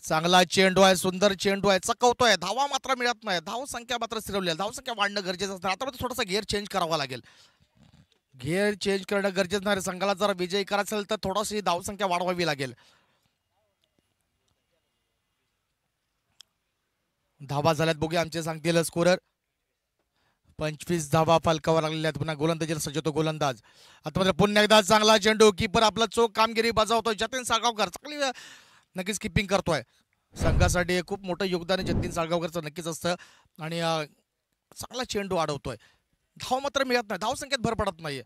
चांगला चेंडू आहे, सुंदर चेंडू आहे, चकवतोय, धावा मात्र मिळत नाही, धाव संख्या मात्र स्थिरवली आहे. धाव संख्या वाढणं गरजेचं असतं. आता थोडासा गिअर चेंज करावा लागेल. गिअर चेंज करणं गरजेचं नाही. संघाला जर विजयी करायचं असेल तर थोडीशी धाव संख्या वाढवावी लागेल. धावा झाल्यात, बघूया आमचे सांगतील स्कोरर. 25 धावा फलकावर लागलेल्या आहेत. पुन्हा गोलंदाजीला सज्ज होतो गोलंदाज. आता मात्र पुन्हा एकदा चांगला चेंडू, कीपर आपला चोख कामगिरी बजावतोय. जतीन साळगावकर चांगली नक्कीच किपिंग करतोय. संघासाठी खूप मोठं योगदान जतीन साळगावकरचं नक्कीच असतं. आणि चांगला चेंडू अडवतोय. धाव मात्र मिळत नाही, धाव संख्येत भर पडत नाहीये.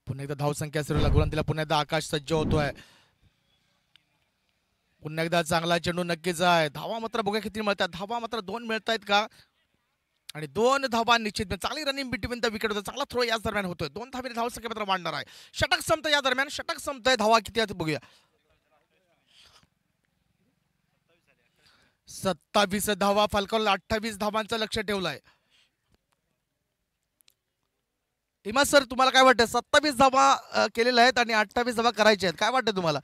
पुन्हा एकदा धाव संख्या स्थिरवला. गोलंदाजीला पुन्हा एकदा आकाश सज्ज होतोय. पुन्हा एकदा चांगला चेंडू नक्कीच आहे. धावा मात्र बघा किती मिळतात. धावा मात्र 2 मिळत आहेत का? आणि 2 धावा निश्चित. चांगली रनिंग बिटवीन द विकेट होतं. चांगला थ्रो याच दरम्यान होतोय. 2 धावेने धाव संख्या मात्र वाढणार आहे. षटक संपतं या दरम्यान, षटक संपतंय. धावा किती आहेत बघूया. 27 धावा फलकावला. 28 धावांचं लक्ष ठेवलंय. इमा सर, तुम्हाला काय वाटतं? 27 धावा केलेल्या आहेत आणि 28 धावा करायच्या आहेत. काय वाटतं तुम्हाला?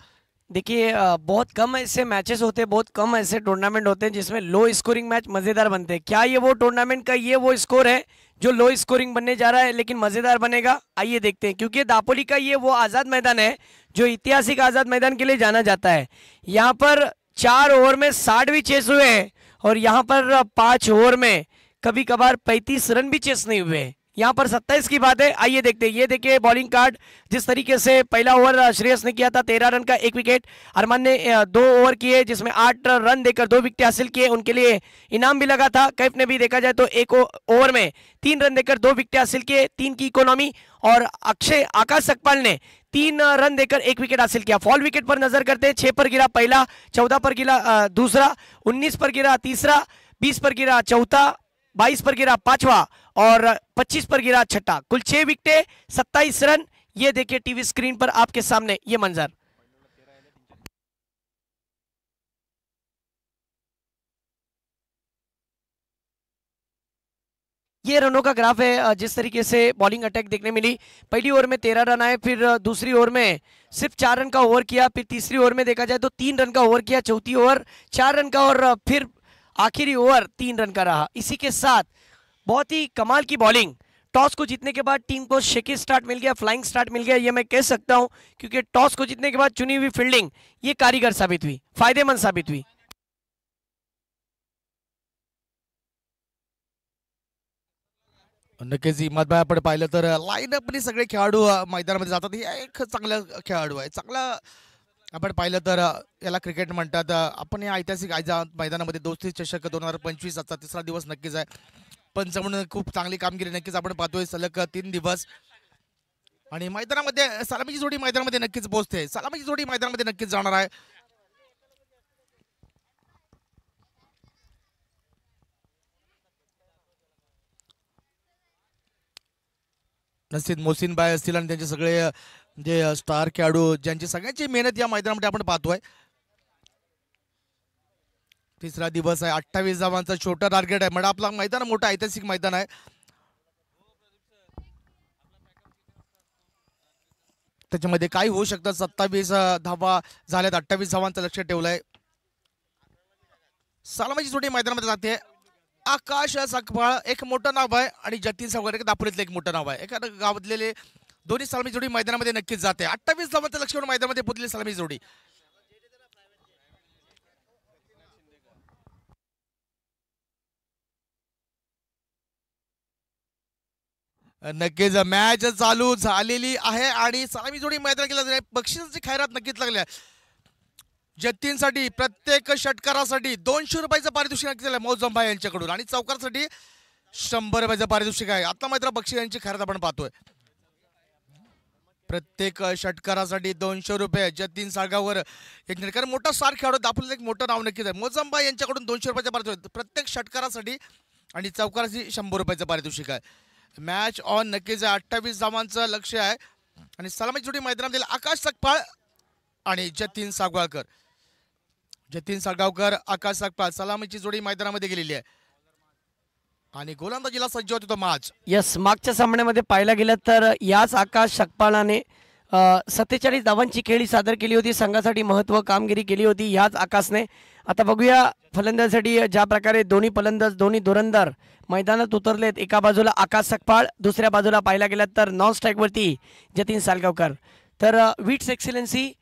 देखिए बहुत कम ऐसे मैचेस होते हैं, बहुत कम ऐसे टूर्नामेंट होते हैं जिसमें लो स्कोरिंग मैच मज़ेदार बनते हैं। क्या ये वो टूर्नामेंट का ये वो स्कोर है जो लो स्कोरिंग बनने जा रहा है लेकिन मज़ेदार बनेगा? आइए देखते हैं, क्योंकि दापोली का ये वो आज़ाद मैदान है जो ऐतिहासिक आज़ाद मैदान के लिए जाना जाता है। यहाँ पर 4 ओवर में 60 भी चेस हुए हैं और यहाँ पर 5 ओवर में कभी कभार 35 रन भी चेस नहीं हुए। यहाँ पर 27 की बात है। आइए देखते हैं, ये देखिए बॉलिंग कार्ड जिस तरीके से पहला ओवर श्रेयस ने किया था 13 रन का 1 विकेट। अरमान ने 2 ओवर किए जिसमें 8 रन देकर 2 विकेट हासिल किए, उनके लिए इनाम भी लगा था। कैफ ने भी देखा जाए तो 1 ओवर में 3 रन देकर 2 विकेट हासिल किए, 3 की इकोनॉमी। और आकाश सकपाल ने 3 रन देकर 1 विकेट हासिल किया। फॉल विकेट पर नजर करते हैं, 6 पर गिरा पहला, 14 पर गिरा दूसरा, 19 पर गिरा तीसरा, 20 पर गिरा चौथा, 22 पर गिरा पांचवा और 25 पर गिरा छठा। कुल 6 विकेटें, 27 रन। ये देखिए टीवी स्क्रीन पर आपके सामने ये मंजर। ये रनों का ग्राफ है जिस तरीके से बॉलिंग अटैक देखने मिली। पहली ओवर में 13 रन आए, फिर दूसरी ओवर में सिर्फ 4 रन का ओवर किया, फिर तीसरी ओवर में देखा जाए तो 3 रन का ओवर किया, चौथी ओवर 4 रन का और फिर आखिरी ओवर 3 रन का रहा। इसी के साथ बहुत ही कमाल की बॉलिंग। टॉस को जीतने के बाद टीम को शेकी स्टार्ट मिल गया, फ्लाइंग स्टार्ट मिल गया, ये मैं कह सकता हूं, क्योंकि टॉस को जीतने के बाद चुनी हुई फील्डिंग ये कारीगर साबित हुई, फायदेमंद साबित हुई। नक्कीच हिम्मत आपण पाहिलं तर लाईनअपनी सगळे खेळाडू मैदानामध्ये जातात. हे एक चांगलं खेळाडू आहे. चांगला आपण पाहिलं तर याला क्रिकेट म्हणतात. आपण या ऐतिहासिक मैदानामध्ये दोस्ती चषक 2025 चा तिसरा दिवस नक्कीच आहे. पंच म्हणून खूप चांगली कामगिरी नक्कीच आपण पाहतोय सलग 3 दिवस. आणि मैदानामध्ये सलामीची जोडी मैदानामध्ये नक्कीच पोहोचते. सलामीची जोडी मैदानामध्ये नक्कीच जाणार आहे. नसीद मोहसिन भाई असतील आणि त्यांचे सगळे जे स्टार खेळाडू ज्यांची सगळ्यांची मेहनत या मैदानामध्ये आपण पाहतोय. तिसरा दिवस आहे. 28 धावांचा छोटा टार्गेट आहे. म्हणजे आपला मैदान मोठा ऐतिहासिक मैदान आहे. त्याच्यामध्ये काही होऊ शकतं. 27 धावा झाल्यात, 28 धावांचं लक्ष ठेवलंय. सलामीची जोडी मैदानामध्ये जाते. आकाश सकपाळ एक मोठं नाव आहे आणि जतीन सावकर एक दापोलीतलं एक मोठं नाव आहे. एका गावातलेले दोन्ही सलामी जोडी मैदानामध्ये नक्कीच जाते. 28 धावांचं लक्ष ठेवून मैदानामध्ये पोहोचली सलामी जोडी. नक्कीच मॅच चालू झालेली आहे आणि सलामी जोडी मैदानात गेला. बक्षिसाची खैरात नक्कीच लागल्या. जतीनसाठी प्रत्येक षटकारासाठी 200 रुपयाचं पारितोषिक नक्की झालं मौजंबा यांच्याकडून आणि चौकारासाठी 100 रुपयाचं पारितोषिक आहे. आता मात्र बक्षीस यांची खैरात आपण पाहतोय. प्रत्येक षटकारासाठी 200 रुपये. जतीन साळगावकर एक कारण मोठा स्टार खेळाडू दापोलीचं एक मोठं नाव नक्कीच आहे. मौजंबा यांच्याकडून 200 रुपयाचं पारितोषिक प्रत्येक षटकारासाठी आणि चौकारासाठी 100 रुपयाचं पारितोषिक आहे. मॅच ऑन नक्कीच आहे. 28 धावांचं लक्ष आहे आणि सलामी जोडी मैदानात आकाश सकपाळ आणि जतीन साळगावकर. जतीन साळगावकर, आकाश सकपाळ सलामीची जोडी मैदानामध्ये गेलेली आहे आणि गोलंदाजीला सज्ज होतो माज. यस, मागच्या सामन्यामध्ये पाहायला गेलं तर याच आकाश सकपाळाने 47 धावांची खेळी सादर केली होती. संघासाठी महत्त्व कामगिरी केली होती याच आकाशने. आता बघूया फलंदाजीसाठी ज्या प्रकारे दोन्ही फलंदाज दोन्ही धुरंदर मैदानात उतरलेत. एका बाजूला आकाश सकपाळ, दुसऱ्या बाजूला पाहायला गेलं तर नॉन स्ट्राईकवरती जतीन साळगावकर. तर विट्स एक्सिलेन्सी,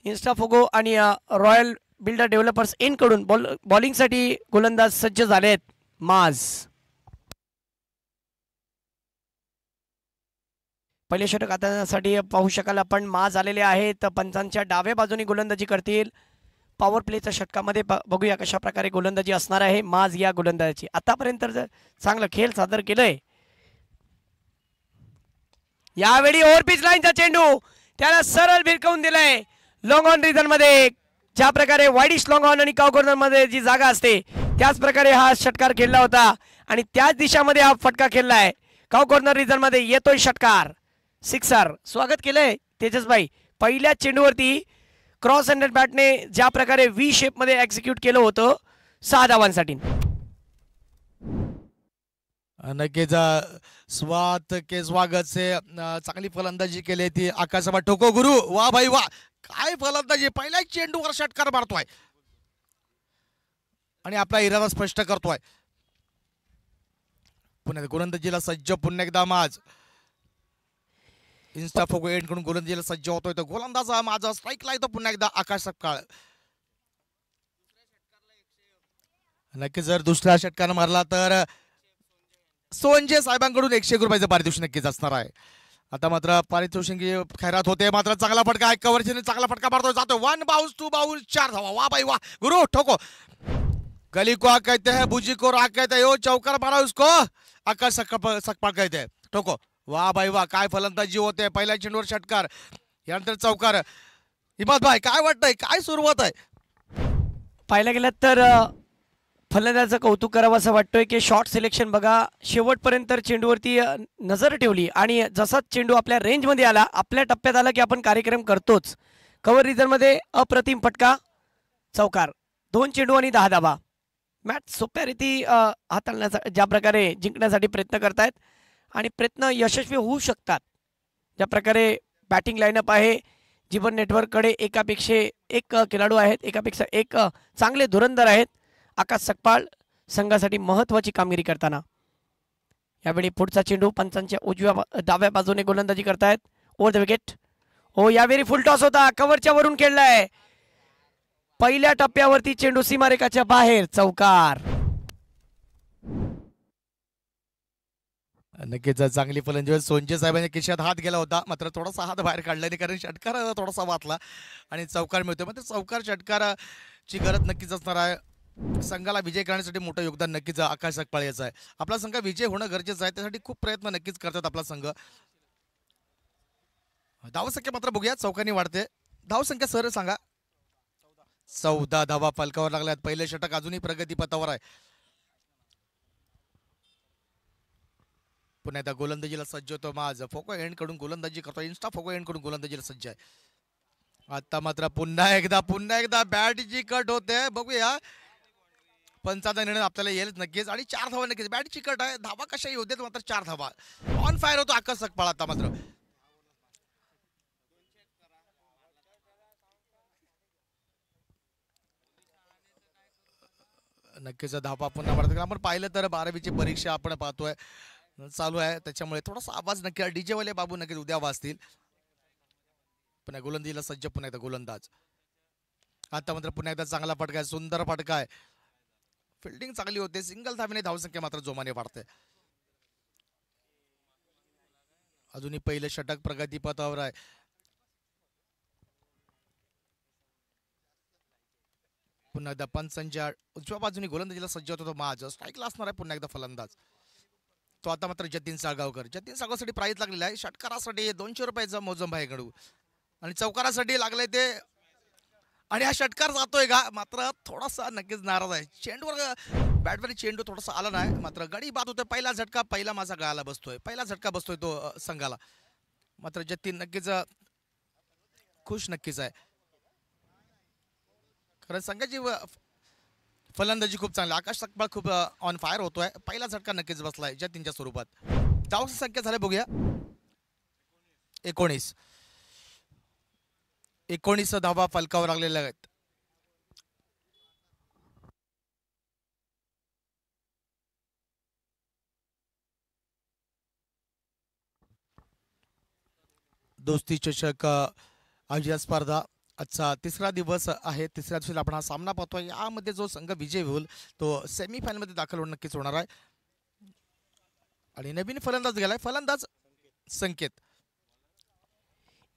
इन्स्टाफोगो आणि रॉयल बिल्डर डेव्हलपर्स इन कडून बॉलिंगसाठी गोलंदाज सज्ज झालेत. माज पहिले षटक हाताळण्यासाठी पाहू शकाल आपण. माज आलेले आहेत. पंचांच्या डाव्या बाजूने गोलंदाजी करतील. पॉवर प्लेच्या षटकामध्ये बघूया कशा प्रकारे गोलंदाजी असणार आहे माज या गोलंदाजाची. आतापर्यंत चांगलं खेळ सादर केलंय. यावेळी ओव्हरपिच लाईनचा चेंडू त्याला सरळ भिरकवून दिलाय. लॉंग ऑन रिजन मध्ये ज्या प्रकारे वाईडिश लॉंग ऑन आणि काव कॉर्नर मध्ये जी जागा असते त्याच प्रकारे हा षटकार खेळला होता आणि त्याच दिशामध्ये हा फटका खेळलाय. काव कॉर्नर रिजन मध्ये येतोय षटकार, सिक्सर. स्वागत केलंय तेजसभाई. पहिल्या चेंडूवरती क्रॉस हँडेड बॅटने ज्या प्रकारे व्ही शेप मध्ये एक्झिक्यूट केलं होतं 6 धावांसाठी. नक्कीच स्वात के स्वागत से चांगली फलंदाजी केली ती आकाशबा ठोको गुरु. वा भाई वा, काय फलंदाजी. पहिल्या चेंडूवर षटकार मारतोय आणि आपला इरादा स्पष्ट करतोय. पुन्हा गोलंदाजीला सज्ज पुन्हा एकदा माज. इन्स्टाफोगो एंड कडून गोलंदाजीला सज्ज होतोय. तो गोलंदाज माझा स्ट्राईकला येतो पुन्हा एकदा आकाश सकपाळ. नक्की जर दुसऱ्या षटकानं मारला तर सोंजे साहेबांकडून 101 रुपयाचं पारितोषिक नक्कीच असणार आहे. आता मात्र पारितोषिक खैरात होते, मात्र चांगला फटका आहे, कव्हरची चांगला फटका मारतो, जातो 1 बाउन्स 2 बाउन्स 4 धावा. वाह भाई वाह, गुरु ठोको. गली को आ कहते हैं, बुजी को राग कहते हैं, यो चौकार मारा उसको आकाश सकपाळ कहते हैं, ठोको. वाह भाई वाह, काय फलंदाजी होते. पहिल्या चेंडूवर षटकार, यानंतर चौकार. हिमात भाई काय वाटतंय, काय सुरुवात आहे? पाहायला गेलं तर फलंदाजाचं कौतुक करावं असं वाटतोय की शॉट सिलेक्शन बघा, शेवटपर्यंत चेंडूवरती नजर ठेवली आणि जसाच चेंडू आपल्या रेंजमध्ये आला, आपल्या टप्प्यात आला की आपण कार्यक्रम करतोच. कव्हर रिझनमध्ये अप्रतिम फटका, चौकार, 2 चेंडू आणि 10 धावा. मॅच सोप्या रीती हाताळण्याचा ज्या प्रकारे जिंकण्यासाठी प्रयत्न करतायत आणि प्रयत्न यशस्वी होऊ शकतात. ज्या प्रकारे बॅटिंग लाईनअप आहे, जीवन नेटवर्ककडे एकापेक्षा एक खेळाडू आहेत, एकापेक्षा एक चांगले धुरंधर आहेत. आकाश सकपाळ संघासाठी महत्त्वाची कामगिरी करताना यावेळी पुढचा चेंडू पंचांच्या डाव्या बाजूने गोलंदाजी करतायत. Over the wicket. हो, यावेळी फुल टॉस होता, कव्हरच्या वरून खेळलाय. पहिल्या टप्प्यावरती चेंडू सीमारेखाच्या बाहेर, चौकार. नक्कीच चांगली फलंदाजी. सोंजे साहेबांच्या खिशात हात गेला होता, मात्र थोडासा हात बाहेर काढला नाही, कारण षटकार थोडासा वाचला आणि चौकार मिळतोय. मात्र चौकार षटकाराची गरज नक्कीच असणार आहे. संघाला विजय करण्यासाठी मोठं योगदान नक्कीच आकाश सकपाळ याचं आहे. आपला संघ विजय होणं गरजेचं आहे, त्यासाठी खूप प्रयत्न नक्कीच करतात आपला संघ. धावसंख्या मात्र बघूया, चौकांनी वाढते. धावसंख्या सर सांगा. 14 धावा फलकावर लागल्यात. पहिले षटक अजूनही प्रगतीपथावर आहे. पुन्हा एकदा गोलंदाजीला सज्ज होतो माझ. फोको एंड कडून गोलंदाजी करतो, इन्स्टा फोको एंड कडून गोलंदाजीला सज्ज आहे. आता मात्र पुन्हा एकदा बॅटची कट होते. बघूया पंचाचा निर्णय आपल्याला येईल नक्कीच, आणि 4 धावा नक्कीच. बॅटची कट आहे, धावा कशाही होते, मात्र 4 धावा. ऑन फायर होतो आकाश सकपाळ. आता मात्र नक्कीच धावा पुन्हा मारत. आपण पाहिलं तर 12वीची परीक्षा आपण पाहतोय चालू आहे, त्याच्यामुळे थोडासा आवाज नक्की डीजे वाले बाबू नक्कीच उद्या वाजतील. पुन्हा गोलंदाजीला सज्ज, पुन्हा एकदा गोलंदाज. आता मात्र पुन्हा एकदा चांगला फटका आहे, सुंदर फटका आहे. फिल्डिंग चांगली होते, सिंगल धावेने धावसंख्या मात्र जोमाने वाढते. अजूनही पहिलं षटक प्रगतीपथावर आहे. पुन्हा एकदा पंचांच्या उजव्या बाजूने गोलंदाजीला सज्ज होतो तो माझ. स्ट्राईकला असणार आहे पुन्हा एकदा फलंदाज. तो आता मात्र जतीन साळगावकर. जतीन साळगावसाठी प्राईज लागलेला आहे. षटकारासाठी 200 रुपयाचा मोजंब आहे गडू, आणि चौकारासाठी लागलाय ते, आणि हा षटकार जातोय का, मात्र थोडासा नक्कीच नाराज आहे. चेंडूवर बॅटवर चेंडू थोडासा आला नाही, मात्र गडी बाद होतोय. पहिला झटका पहिला माझा गळाला बसतोय, पहिला झटका बसतोय तो संघाला. मात्र जतीन नक्कीच खुश नक्कीच आहे, कारण संघाची फलंदाजी खूप चांगली. आकाश सकपाळ खूप ऑन फायर होतोय. पहिला झटका नक्कीच बसलाय जतीनच्या स्वरूपात. धावांची संख्या झाल्या बघूया 19 धावा फलकावर लागलेल्या आहेत. दोस्ती चषक आयोजित स्पर्धा आजचा 3रा दिवस आहे. 3ऱ्या दिवशी आपण हा सामना पाहतोय. यामध्ये जो संघ विजय होईल तो सेमीफायनल मध्ये दाखल होणं नक्कीच होणार आहे. आणि नवीन फलंदाज गेलाय, फलंदाज संकेत.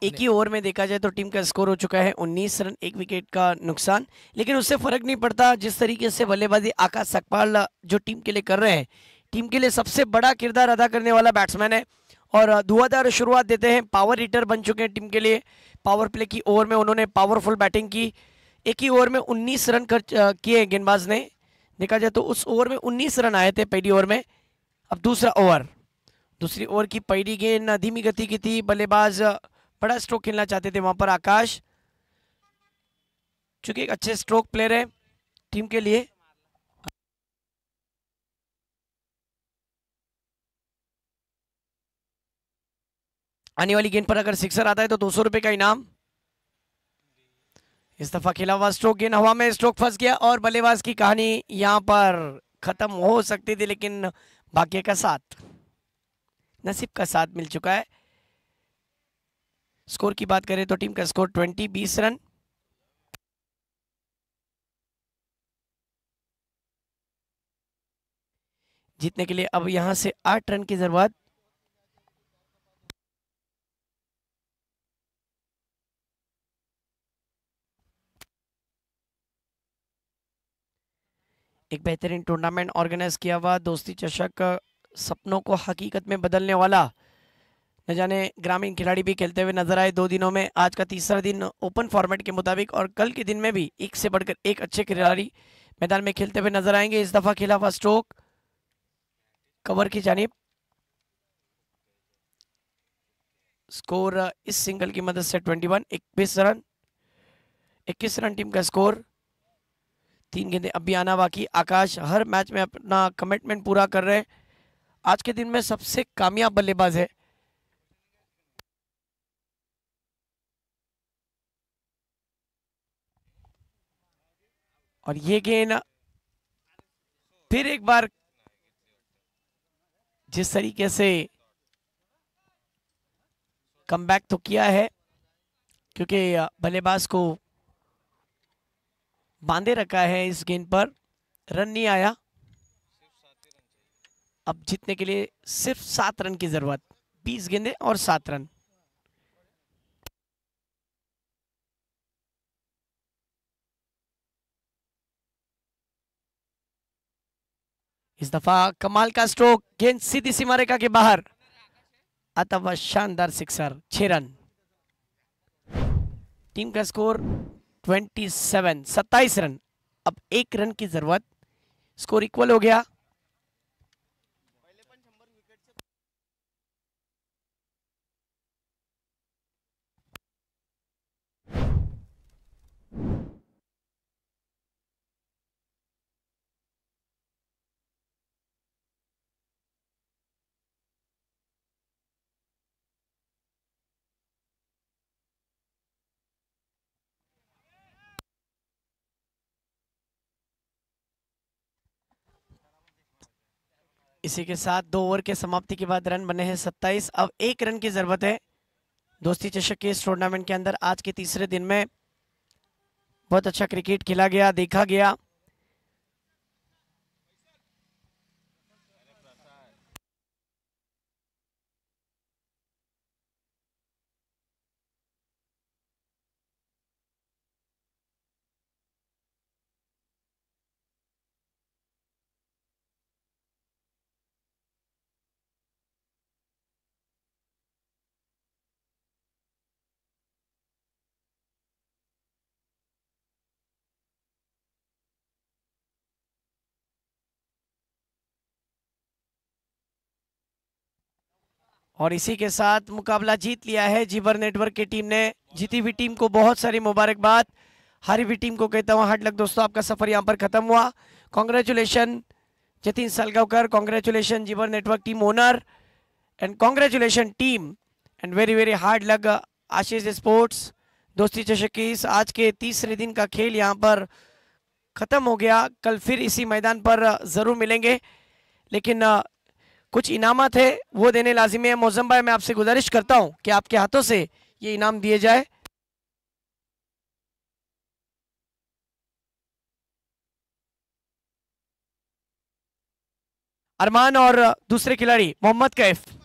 एक ही ओवर में देखा जाए तो टीम का स्कोर हो चुका है 19 रन, 1 विकेट का नुकसान, लेकिन उससे फर्क नहीं पड़ता. जिस तरीके से बल्लेबाजी आकाश सकपाल जो टीम के लिए कर रहे हैं, टीम के लिए सबसे बड़ा किरदार अदा करने वाला बैट्समैन है और धुआंधार शुरुआत देते हैं. पावर हिटर बन चुके हैं टीम के लिए. पावर प्ले की ओवर में उन्होंने पावरफुल बैटिंग की. एक ही ओवर में 19 रन किए गेंदबाज ने. देखा जाए तो उस ओवर में 19 रन आए थे पहली ओवर में. अब दूसरी ओवर की पहली गेंद धीमी गति की थी. बल्लेबाज बड़ा स्ट्रोक खेलना चाहते थे वहां पर आकाश, चूंकि एक अच्छे स्ट्रोक प्लेयर है टीम के लिए. आने वाली गेंद पर अगर सिक्सर आता है तो 200 रुपए का इनाम. इस दफा खेला हुआ स्ट्रोक, गेंद हवा में, स्ट्रोक फंस गया और बल्लेबाज की कहानी यहां पर खत्म हो सकती थी, लेकिन भाग्य का साथ, नसीब का साथ मिल चुका है. स्कोर की बात करें तो टीम का स्कोर 20 रन. जीतने के लिए अब यहां से 8 रन की जरूरत। एक बेहतरीन टूर्नामेंट ऑर्गेनाइज किया हुआ दोस्ती चषक सपनों को हकीकत में बदलने वाला। न जाने ग्रामीण खिलाड़ी भी खेलते हुए नजर आए 2 दिनों में। आज का तीसरा दिन ओपन फॉर्मेट के मुताबिक और कल के दिन में भी एक से बढ़कर एक अच्छे खिलाड़ी मैदान में खेलते हुए नजर आएंगे। इस दफा खेला हुआ स्ट्रोक कवर की जानिब। स्कोर इस सिंगल की मदद से 21 21 रन 21 रन टीम का स्कोर। 3 गेंदें अब भी आना बाकी। आकाश हर मैच में अपना कमिटमेंट पूरा कर रहे हैं। आज के दिन में सबसे कामयाब बल्लेबाज है। और ये गेंद फिर एक बार जिस तरीके से कमबैक तो किया है, क्योंकि बल्लेबाज को बांधे रखा है इस गेंद पर, रन नहीं आया। अब जीतने के लिए सिर्फ 7 रन की जरूरत। 20 गेंदें और 7 रन। इस दफा कमाल का स्ट्रोक, गेंद सीधी सीमा रेखा के बाहर, अथवा शानदार सिक्सर। 6 रन। टीम का स्कोर 27 रन। अब 1 रन की जरूरत। स्कोर इक्वल हो गया। इसी के साथ 2 ओवर के समाप्ति के बाद रन बने हैं 27। अब 1 रन की जरूरत है दोस्ती चषक के इस टूर्नामेंट के अंदर। आज के तीसरे दिन में बहुत अच्छा क्रिकेट खेला गया, देखा गया। और इसी के साथ मुकाबला जीत लिया है जीवर नेटवर्क की टीम ने। जीती हुई टीम को बहुत सारी मुबारकबाद। हारी हुई टीम को कहता हूँ हार्ड लक दोस्तों, आपका सफर यहाँ पर खत्म हुआ। कॉन्ग्रेचुलेशन जतिन सलगावकर, कॉन्ग्रेचुलेशन जीवर network team owner, and congratulation team, and very very hard luck Ashish Sports. दोस्ती चषक की इस आज के तीसरे दिन का खेल यहाँ पर खत्म हो गया। कल फिर इसी मैदान पर जरूर मिलेंगे, लेकिन कुछ इनामात है वो देने लाजिमी है। मौजम भाई, मैं आपसे गुजारिश करता हूं कि आपके हाथों से ये इनाम दिए जाए। अरमान और दूसरे खिलाड़ी मोहम्मद कैफ।